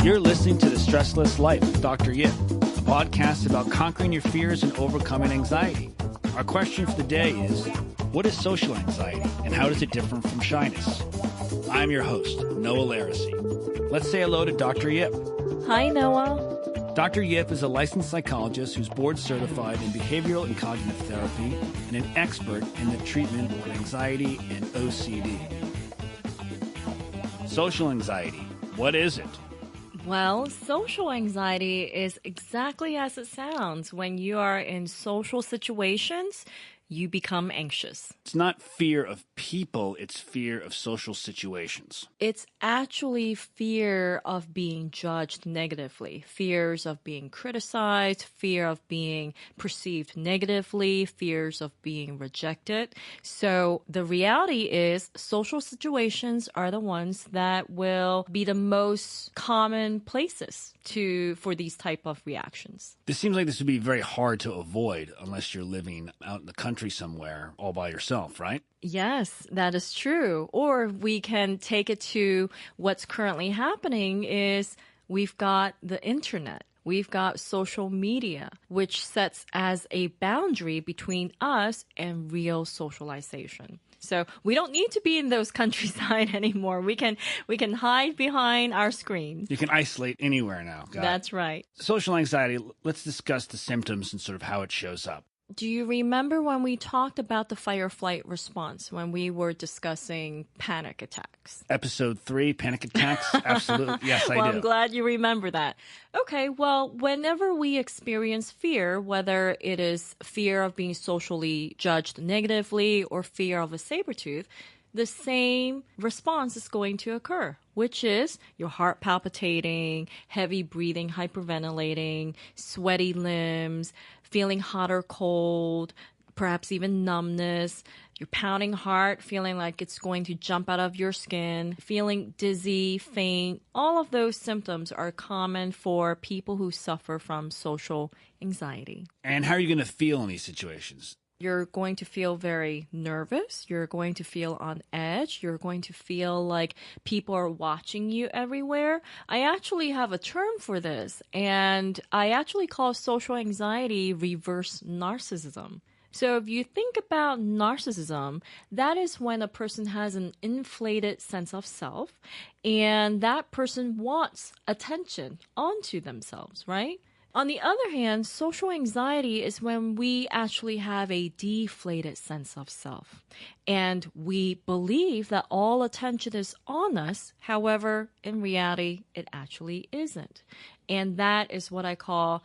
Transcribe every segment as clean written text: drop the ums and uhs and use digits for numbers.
You're listening to The Stressless Life with Dr. Yip, a podcast about conquering your fears and overcoming anxiety. Our question for the day is, what is social anxiety and how does it differ from shyness? I'm your host, Noah Laracy. Let's say hello to Dr. Yip. Hi, Noah. Dr. Yip is a licensed psychologist who's board certified in behavioral and cognitive therapy and an expert in the treatment of anxiety and OCD. Social anxiety, what is it? Well, social anxiety is exactly as it sounds. When you are in social situations, you become anxious. It's not fear of people, it's fear of social situations. It's actually fear of being judged negatively, fears of being criticized, fear of being perceived negatively, fears of being rejected. So the reality is social situations are the ones that will be the most common places for these type of reactions. This seems like this would be very hard to avoid unless you're living out in the country somewhere all by yourself, right? Yes, that is true. Or we can take it to what's currently happening is we've got the internet. We've got social media, which sets as a boundary between us and real socialization. So we don't need to be in those countryside anymore. We can hide behind our screens. You can isolate anywhere now. That's right. Social anxiety, let's discuss the symptoms and sort of how it shows up. Do you remember when we talked about the fight or flight response when we were discussing panic attacks? Episode 3, panic attacks? Absolutely. Yes, I do. Well, I'm glad you remember that. Okay, well, whenever we experience fear, whether it is fear of being socially judged negatively or fear of a saber tooth, the same response is going to occur, which is your heart palpitating, heavy breathing, hyperventilating, sweaty limbs, feeling hot or cold, perhaps even numbness, your pounding heart, feeling like it's going to jump out of your skin, feeling dizzy, faint. All of those symptoms are common for people who suffer from social anxiety. And how are you going to feel in these situations? You're going to feel very nervous. You're going to feel on edge. You're going to feel like people are watching you everywhere. I actually have a term for this, and I actually call social anxiety reverse narcissism. So if you think about narcissism, that is when a person has an inflated sense of self, and that person wants attention onto themselves, right? On the other hand, social anxiety is when we actually have a deflated sense of self and we believe that all attention is on us. However, in reality, it actually isn't. And that is what I call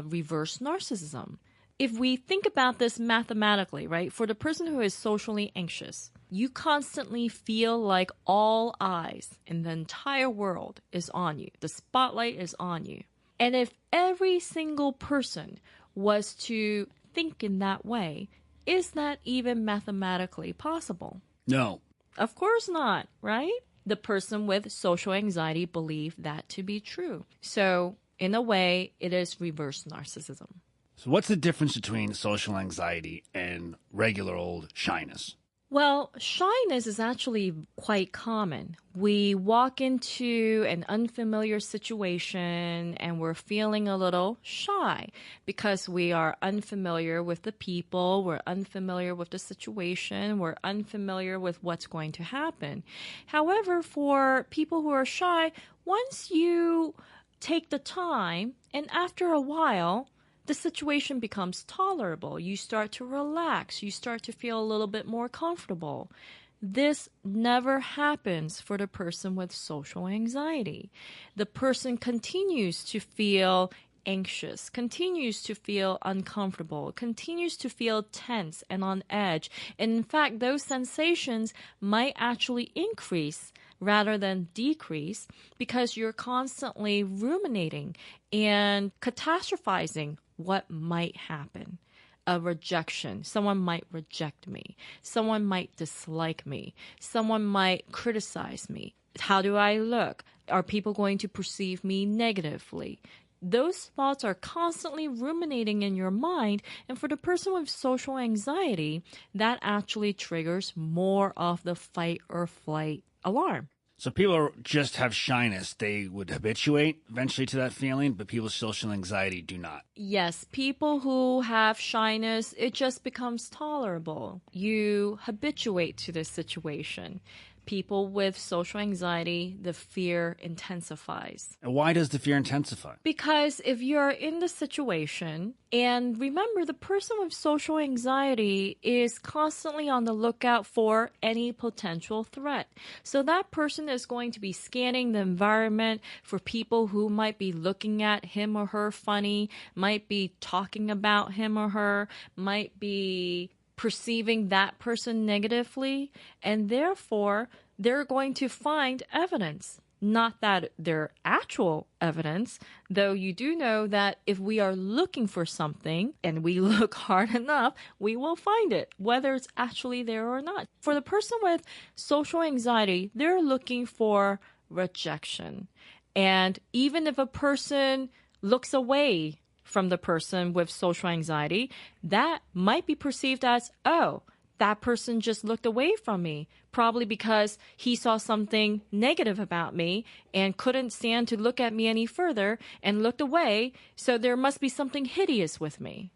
reverse narcissism. If we think about this mathematically, right, for the person who is socially anxious, you constantly feel like all eyes in the entire world is on you. The spotlight is on you. And if every single person was to think in that way, is that even mathematically possible? No. Of course not, right? The person with social anxiety believed that to be true. So, in a way, it is reverse narcissism. So what's the difference between social anxiety and regular old shyness? Well, shyness is actually quite common. We walk into an unfamiliar situation and we're feeling a little shy because we are unfamiliar with the people, we're unfamiliar with the situation, we're unfamiliar with what's going to happen. However, for people who are shy, once you take the time and after a while, the situation becomes tolerable. You start to relax. You start to feel a little bit more comfortable. This never happens for the person with social anxiety. The person continues to feel anxious, continues to feel uncomfortable, continues to feel tense and on edge. And in fact, those sensations might actually increase rather than decrease because you're constantly ruminating and catastrophizing what might happen. A rejection. Someone might reject me. Someone might dislike me. Someone might criticize me. How do I look? Are people going to perceive me negatively? Those thoughts are constantly ruminating in your mind, and for the person with social anxiety, that actually triggers more of the fight or flight alarm. So people just have shyness. They would habituate eventually to that feeling, but people with social anxiety do not. Yes, people who have shyness, it just becomes tolerable. You habituate to this situation. People with social anxiety, the fear intensifies. And why does the fear intensify? Because if you're in the situation, and remember, the person with social anxiety is constantly on the lookout for any potential threat. So that person is going to be scanning the environment for people who might be looking at him or her funny, might be talking about him or her, might be perceiving that person negatively, and therefore they're going to find evidence. Not that they're actual evidence, though you do know that if we are looking for something and we look hard enough, we will find it, whether it's actually there or not. For the person with social anxiety, they're looking for rejection. And even if a person looks away from the person with social anxiety, that might be perceived as, oh, that person just looked away from me, probably because he saw something negative about me and couldn't stand to look at me any further and looked away, so there must be something hideous with me.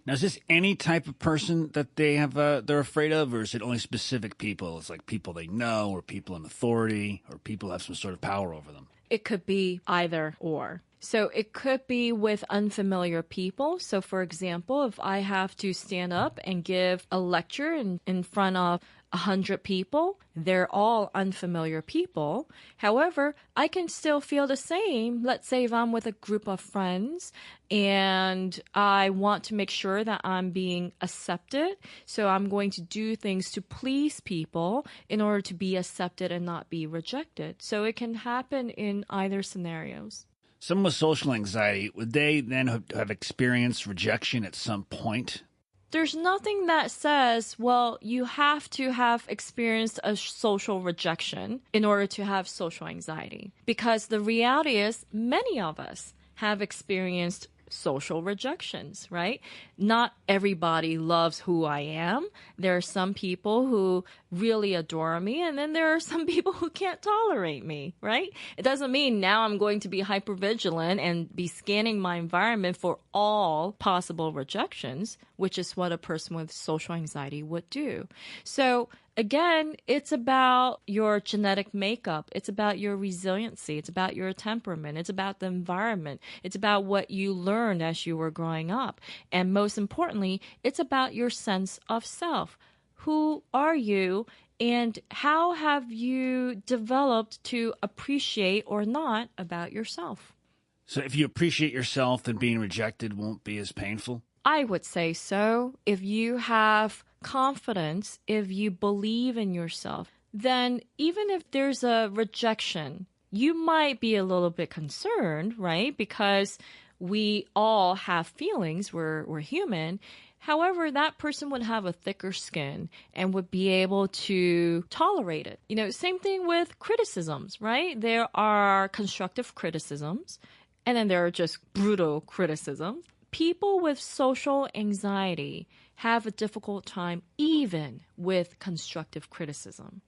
Now, is this any type of person that they're afraid of, or is it only specific people? It's like people they know, or people in authority, or people who have some sort of power over them. It could be either or. So it could be with unfamiliar people. So for example, if I have to stand up and give a lecture in front of 100 people, they're all unfamiliar people. However, I can still feel the same. Let's say if I'm with a group of friends and I want to make sure that I'm being accepted. So I'm going to do things to please people in order to be accepted and not be rejected. So it can happen in either scenarios. Someone with social anxiety, would they then have experienced rejection at some point? There's nothing that says, well, you have to have experienced a social rejection in order to have social anxiety. Because the reality is, many of us have experienced social rejections, right? Not everybody loves who I am. There are some people who really adore me, and then there are some people who can't tolerate me, right? It doesn't mean now I'm going to be hypervigilant and be scanning my environment for all possible rejections, which is what a person with social anxiety would do. So again, it's about your genetic makeup. It's about your resiliency. It's about your temperament. It's about the environment. It's about what you learned as you were growing up. And most importantly, it's about your sense of self. Who are you? And how have you developed to appreciate or not about yourself? So if you appreciate yourself, then being rejected won't be as painful? I would say so. If you have confidence, if you believe in yourself, then even if there's a rejection, you might be a little bit concerned, right? Because we all have feelings. We're human. However, that person would have a thicker skin and would be able to tolerate it. You know, same thing with criticisms, right? There are constructive criticisms, and then there are just brutal criticisms. People with social anxiety have a difficult time even with constructive criticism.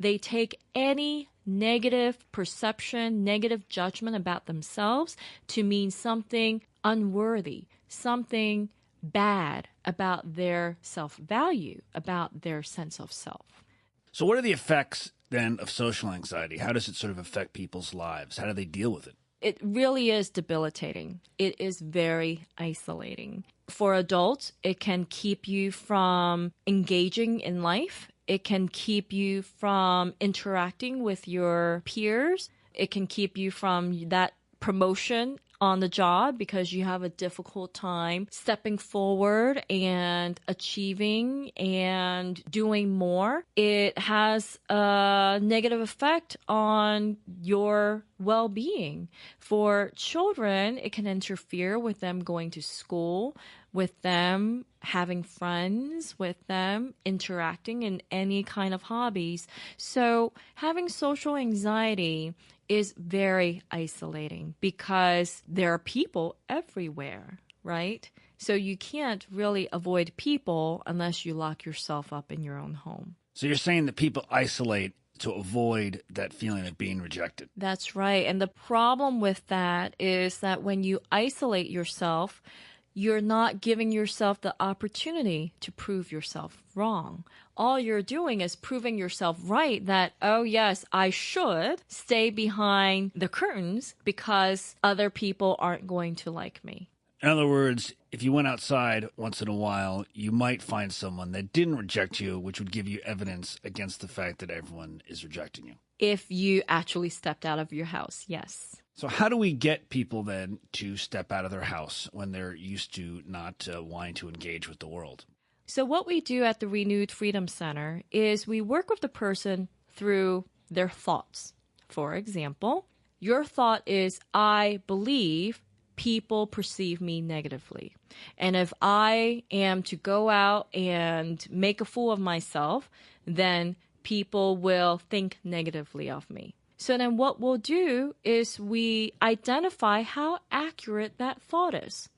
They take any negative perception, negative judgment about themselves to mean something unworthy, something bad about their self-value, about their sense of self. So what are the effects then of social anxiety? How does it sort of affect people's lives? How do they deal with it? It really is debilitating. It is very isolating. For adults, it can keep you from engaging in life. It can keep you from interacting with your peers. It can keep you from that promotion on the job because you have a difficult time stepping forward and achieving and doing more. It has a negative effect on your well-being. For children, it can interfere with them going to school, with them having friends, with them interacting in any kind of hobbies. So having social anxiety is very isolating because there are people everywhere, right? So you can't really avoid people unless you lock yourself up in your own home. So you're saying that people isolate to avoid that feeling of being rejected. That's right. And the problem with that is that when you isolate yourself, you're not giving yourself the opportunity to prove yourself wrong. All you're doing is proving yourself right that, oh, yes, I should stay behind the curtains because other people aren't going to like me. In other words, if you went outside once in a while, you might find someone that didn't reject you, which would give you evidence against the fact that everyone is rejecting you. If you actually stepped out of your house, yes. So how do we get people then to step out of their house when they're used to not wanting to engage with the world? So what we do at the Renewed Freedom Center is we work with the person through their thoughts. For example, your thought is, I believe people perceive me negatively. And if I am to go out and make a fool of myself, then people will think negatively of me. So then what we'll do is we identify how accurate that thought is.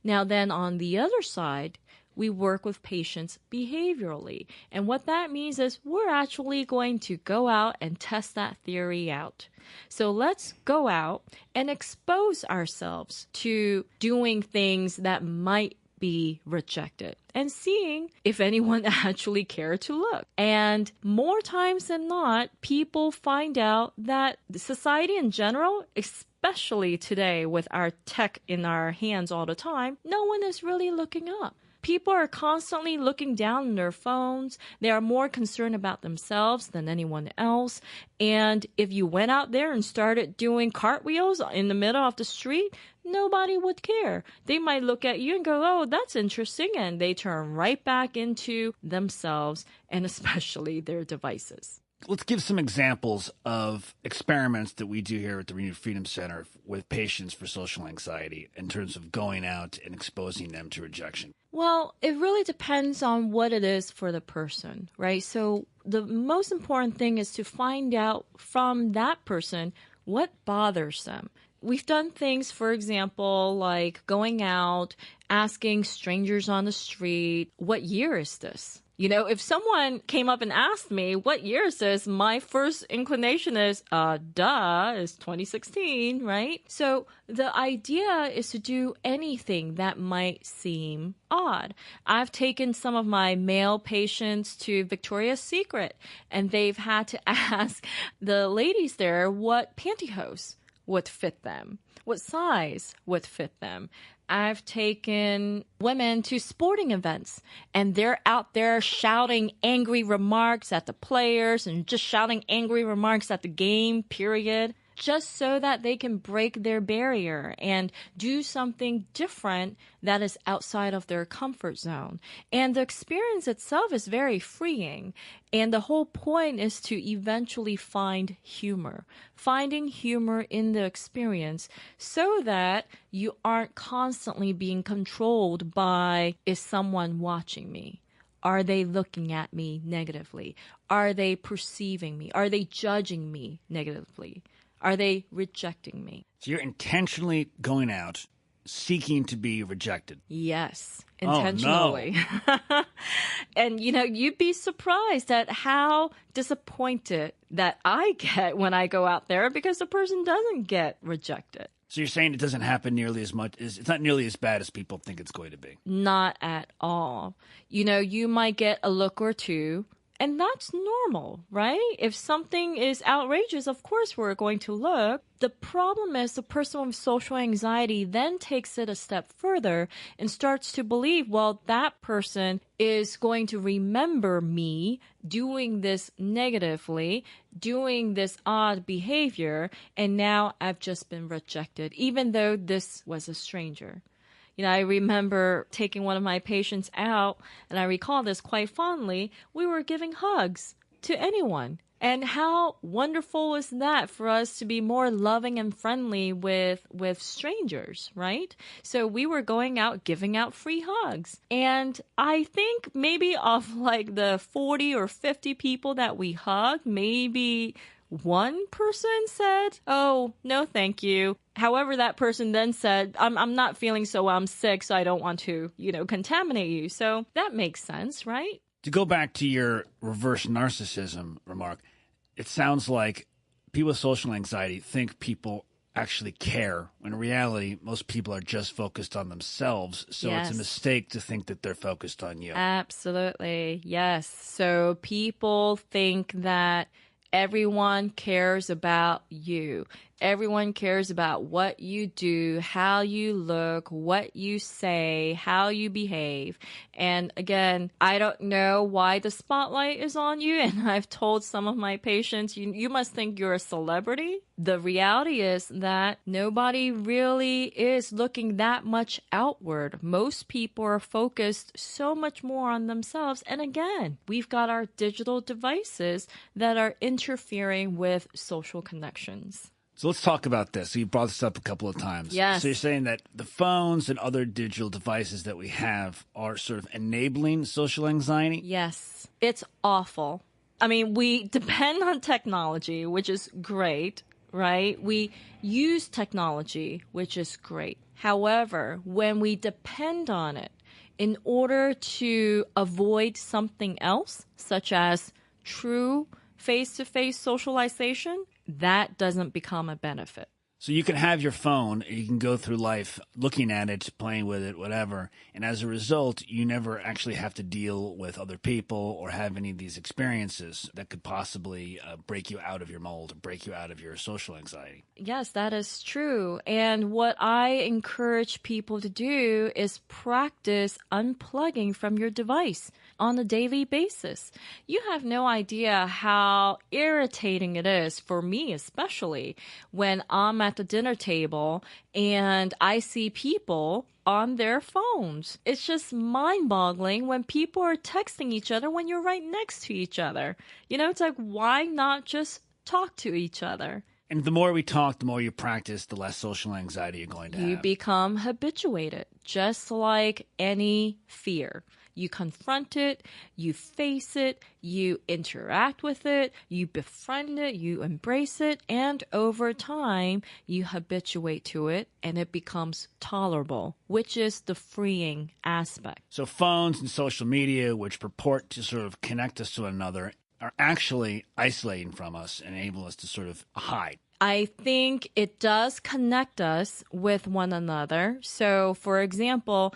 Now then on the other side, we work with patients behaviorally. And what that means is we're actually going to go out and test that theory out. So let's go out and expose ourselves to doing things that might be rejected and seeing if anyone actually cared to look. And more times than not, people find out that society in general, especially today with our tech in our hands all the time, no one is really looking up. People are constantly looking down on their phones. They are more concerned about themselves than anyone else. And if you went out there and started doing cartwheels in the middle of the street, nobody would care. They might look at you and go, oh, that's interesting. And they turn right back into themselves and especially their devices. Let's give some examples of experiments that we do here at the Renewed Freedom Center with patients for social anxiety in terms of going out and exposing them to rejection. Well, it really depends on what it is for the person, right? So the most important thing is to find out from that person what bothers them. We've done things, for example, like going out, asking strangers on the street, what year is this? You know, if someone came up and asked me, what year is this? My first inclination is, it's 2016, right? So the idea is to do anything that might seem odd. I've taken some of my male patients to Victoria's Secret, and they've had to ask the ladies there what pantyhose would fit them, what size would fit them. I've taken women to sporting events, and they're out there shouting angry remarks at the players and just shouting angry remarks at the game, period, just so that they can break their barrier and do something different that is outside of their comfort zone. And the experience itself is very freeing. And the whole point is to eventually find humor, finding humor in the experience so that you aren't constantly being controlled by, is someone watching me? Are they looking at me negatively? Are they perceiving me? Are they judging me negatively? Are they rejecting me? So you're intentionally going out seeking to be rejected. Yes, intentionally. Oh, no. And, you know, you'd be surprised at how disappointed that I get when I go out there because the person doesn't get rejected. So you're saying it doesn't happen nearly as much, it's not nearly as bad as people think it's going to be. Not at all. You know, you might get a look or two. And that's normal, right? If something is outrageous, of course we're going to look. The problem is the person with social anxiety then takes it a step further and starts to believe, well, that person is going to remember me doing this negatively, doing this odd behavior, and now I've just been rejected, even though this was a stranger. You know, I remember taking one of my patients out, and I recall this quite fondly. We were giving hugs to anyone. And how wonderful is that for us to be more loving and friendly with strangers, right? So we were going out, giving out free hugs. And I think maybe of like the 40 or 50 people that we hugged, maybe one person said, oh, no, thank you. However, that person then said, I'm not feeling so well, I'm sick, so I don't want to, contaminate you. So that makes sense, right? To go back to your reverse narcissism remark, it sounds like people with social anxiety think people actually care, when in reality, most people are just focused on themselves. So Yes. it's a mistake to think that they're focused on you. Absolutely. Yes. So people think that everyone cares about you. Everyone cares about what you do, how you look, what you say, how you behave. And again, I don't know why the spotlight is on you. And I've told some of my patients, you must think you're a celebrity. The reality is that nobody really is looking that much outward. Most people are focused so much more on themselves. And again, we've got our digital devices that are interfering with social connections. So let's talk about this. So you brought this up a couple of times. Yes. So you're saying that the phones and other digital devices that we have are sort of enabling social anxiety? Yes. It's awful. I mean, we depend on technology, which is great, right? We use technology, which is great. However, when we depend on it in order to avoid something else, such as true face-to-face socialization, that doesn't become a benefit. So you can have your phone, you can go through life looking at it, playing with it, whatever, and as a result, you never actually have to deal with other people or have any of these experiences that could possibly break you out of your mold, or break you out of your social anxiety. Yes, that is true. And what I encourage people to do is practice unplugging from your device on a daily basis. You have no idea how irritating it is, for me especially, when I'm at the dinner table and I see people on their phones. It's just mind-boggling when people are texting each other when you're right next to each other. You know, it's like, why not just talk to each other? And the more we talk, the more you practice, the less social anxiety you're going to have. You become habituated, just like any fear. You confront it, you face it, you interact with it, you befriend it, you embrace it, and over time, you habituate to it and it becomes tolerable, which is the freeing aspect. So phones and social media, which purport to sort of connect us to one another, are actually isolating from us and enable us to sort of hide. I think it does connect us with one another. So, for example,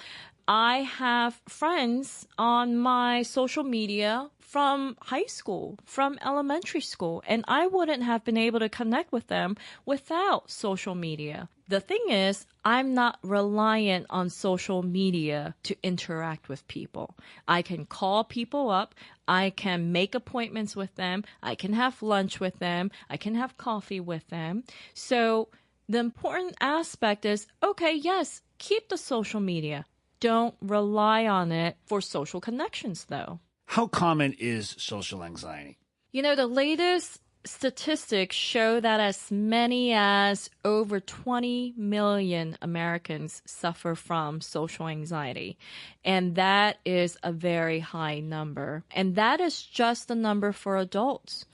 I have friends on my social media from high school, from elementary school, and I wouldn't have been able to connect with them without social media. The thing is, I'm not reliant on social media to interact with people. I can call people up, I can make appointments with them, I can have lunch with them, I can have coffee with them. So the important aspect is, okay, yes, keep the social media. Don't rely on it for social connections, though. How common is social anxiety? You know, the latest statistics show that as many as over 20 million Americans suffer from social anxiety. And that is a very high number. And that is just the number for adults.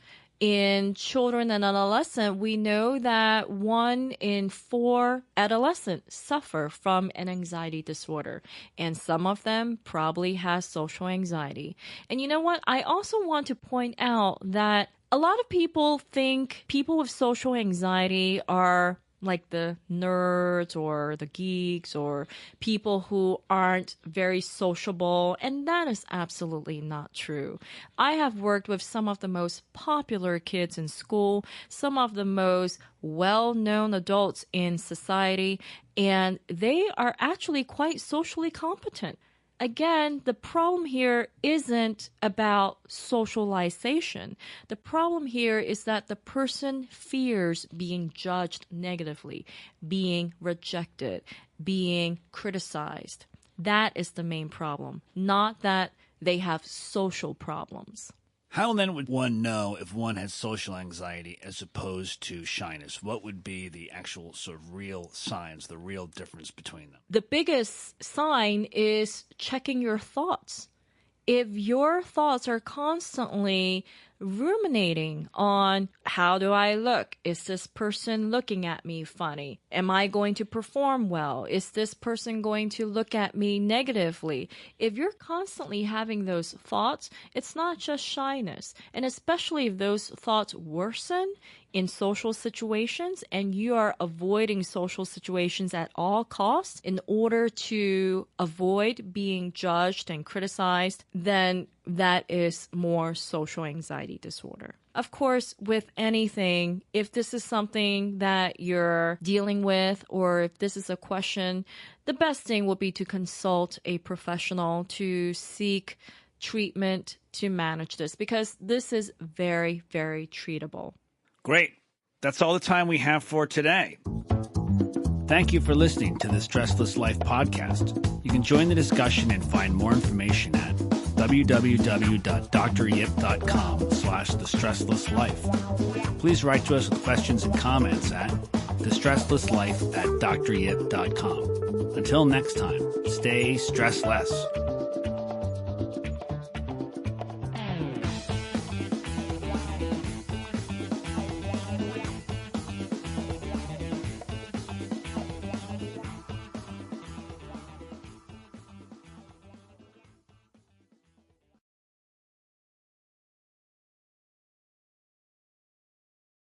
In children and adolescents, we know that 1 in 4 adolescents suffer from an anxiety disorder, and some of them probably have social anxiety. And you know what? I also want to point out that a lot of people think people with social anxiety are like the nerds or the geeks or people who aren't very sociable, and that is absolutely not true. I have worked with some of the most popular kids in school, some of the most well-known adults in society, and they are actually quite socially competent. Again, the problem here isn't about socialization. The problem here is that the person fears being judged negatively, being rejected, being criticized. That is the main problem, not that they have social problems. How then would one know if one has social anxiety as opposed to shyness? What would be the actual sort of real signs, the real difference between them? The biggest sign is checking your thoughts. If your thoughts are constantly ruminating on how do I look? Is this person looking at me funny? Am I going to perform well? Is this person going to look at me negatively? If you're constantly having those thoughts, it's not just shyness. And especially if those thoughts worsen in social situations and you are avoiding social situations at all costs in order to avoid being judged and criticized, then that is more social anxiety disorder. Of course, with anything, if this is something that you're dealing with or if this is a question, the best thing will be to consult a professional to seek treatment to manage this because this is very, very treatable. Great. That's all the time we have for today. Thank you for listening to the Stressless Life podcast. You can join the discussion and find more information at www.dryip.com/thestresslesslife. Please write to us with questions and comments at thestresslesslife@dryip.com. Until next time, stay stressless.